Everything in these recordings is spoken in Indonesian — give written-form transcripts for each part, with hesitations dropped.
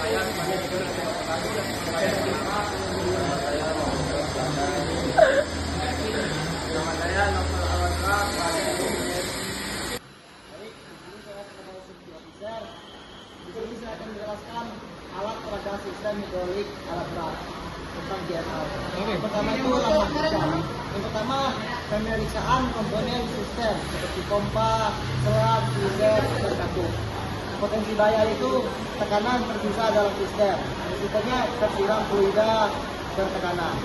saya sebagai Direktur Operasi dan Pengembangan nama saya Novel Awansa sebagai engineer. Baik, di sini saya kepada Safety Officer. Di sini saya akan menjelaskan alat peraga sistem hidrolik alat berat tentang GSR. Yang pertama itu lama kerja. Yang pertama, pemeriksaan komponen sistem seperti pompa, selang, silinder, dan katup. Potensi bahaya itu tekanan tersisa dalam sistem. Risikonya tersiram fluida bertekanan.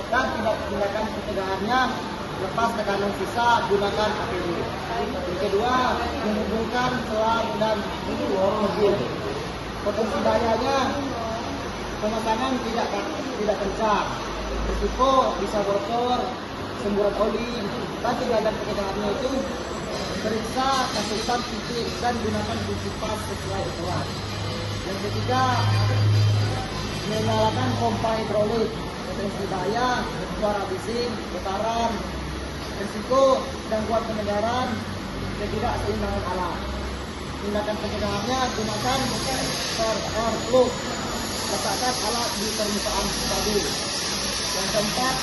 Dan tindakan pencegahannya, lepas tekanan sisa, gunakan APD. Yang kedua, menghubungkan selang dan mobil. Potensi bahayanya, pemasangan tidak kencang, risiko bisa bocor, semburan oli. Dan tindakan pencegahannya itu periksa kasusan titik dan gunakan kunci pas sesuai ukuran. Yang ketiga, menyalakan pompa hidrolik. Potensi bahaya, suara bising, getaran, risiko gangguan pendengaran, ketidakseimbangan alat. Tindakan pencegahannya, gunakan air plug, letakkan alat di permukaan stabil. Yang keempat,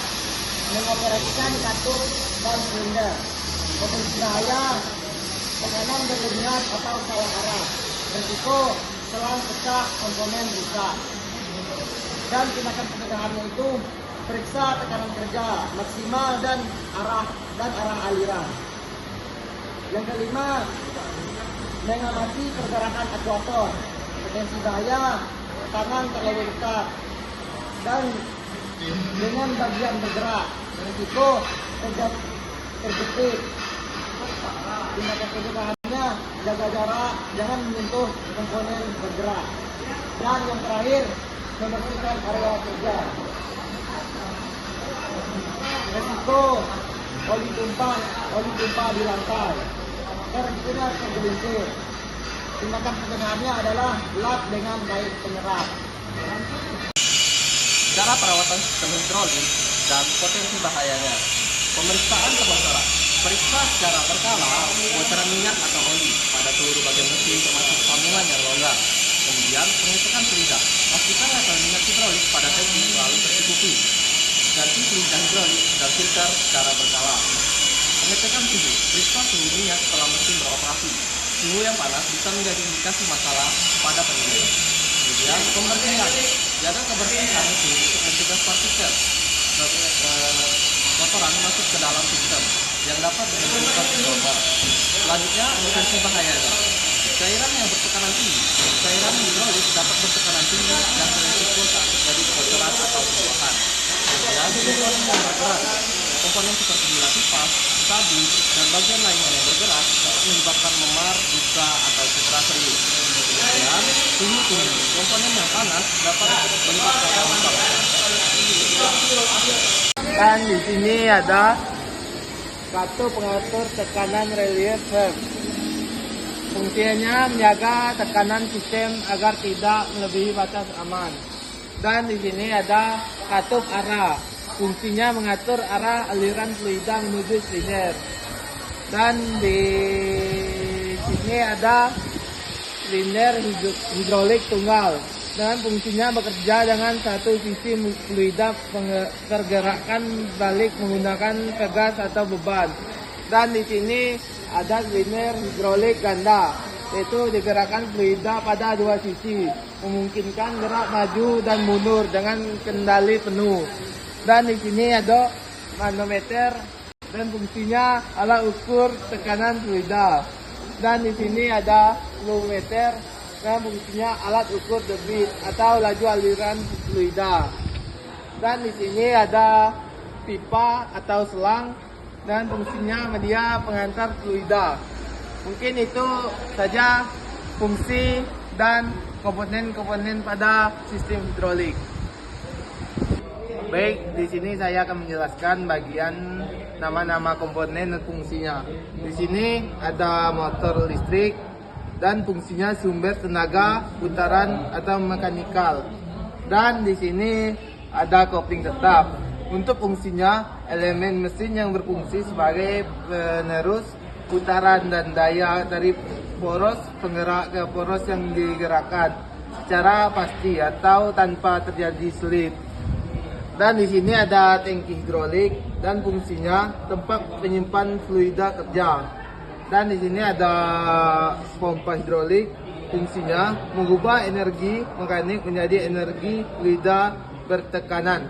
mengoperasikan katup dan silinder. Potensi bahaya, tekanan berlebihan atau salah arah, risiko selang pecah, komponen rusak. Dan tindakan pencegahannya itu periksa tekanan kerja maksimal dan arah aliran. Yang kelima, mengamati pergerakan aktuator. Potensi bahaya, tangan terlalu dekat dan dengan bagian bergerak, risiko terjepit. Tindakan pencegahannya, jaga jarak, jangan menyentuh komponen bergerak. Dan yang terakhir, membersihkan area kerja. Risiko oli tumpah di lantai, resikonya tergelincir. Tindakan pencegahannya adalah lap dengan baik penyerap. Cara perawatan sistem hidrolik dan potensi bahayanya. Pemeriksaan kebocoran. Periksa secara berkala kebocoran minyak atau oli pada seluruh bagian mesin termasuk sambungan yang longgar. Kemudian pengecekan fluida. Pastikan level minyak hidrolik pada tangki selalu tercukupi. Ganti fluida hidrolik dan filter secara berkala. Pengecekan suhu. Periksa suhu minyak setelah mesin beroperasi. Suhu yang panas bisa menjadi indikasi masalah pada pendingin. Kemudian pembersihan. Jaga kebersihan mesin untuk mencegah partikel kotoran masuk ke dalam sistem yang dapat menimbulkan lubang. Selanjutnya, potensi bahayanya. Cairan yang bertekanan tinggi. Cairan hidrolik dapat bertekanan tinggi dan berisiko saat terjadi kebocoran atau perubahan. Kemudian, komponen yang bergerak. Komponen seperti bila kipas, sabu, dan bagian lainnya yang bergerak dapat menyebabkan memar, luka, atau cedera serius. Kemudian, suhu tinggi. Komponen yang panas dapat menyebabkan luka. Dan di sini ada kartu pengatur tekanan relief valve. Fungsinya menjaga tekanan sistem agar tidak melebihi batas aman. Dan di sini ada katup arah. Fungsinya mengatur arah aliran fluida menuju silinder. Dan di sini ada silinder hidrolik tunggal. Dan fungsinya bekerja dengan satu sisi fluida pergerakan balik menggunakan pegas atau beban. Dan di sini ada silinder hidrolik ganda, yaitu digerakkan fluida pada dua sisi, memungkinkan gerak maju dan mundur dengan kendali penuh. Dan di sini ada manometer dan fungsinya alat ukur tekanan fluida. Dan di sini ada flowmeter dan fungsinya alat ukur debit atau laju aliran fluida. Dan di sini ada pipa atau selang dan fungsinya media pengantar fluida. Mungkin itu saja fungsi dan komponen-komponen pada sistem hidrolik. Baik, di sini saya akan menjelaskan bagian nama-nama komponen dan fungsinya. Di sini ada motor listrik dan fungsinya sumber tenaga putaran atau mekanikal. Dan di sini ada kopling tetap. Untuk fungsinya, elemen mesin yang berfungsi sebagai penerus putaran dan daya dari poros penggerak ke poros yang digerakkan. secara pasti atau tanpa terjadi slip. Dan di sini ada tangki hidrolik dan fungsinya tempat penyimpan fluida kerja. Dan di sini ada pompa hidrolik, fungsinya mengubah energi mekanik menjadi energi fluida bertekanan.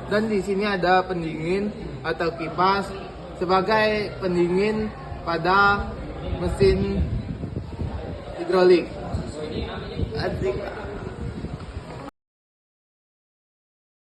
Dan di sini ada pendingin atau kipas sebagai pendingin pada mesin hidrolik. Asik.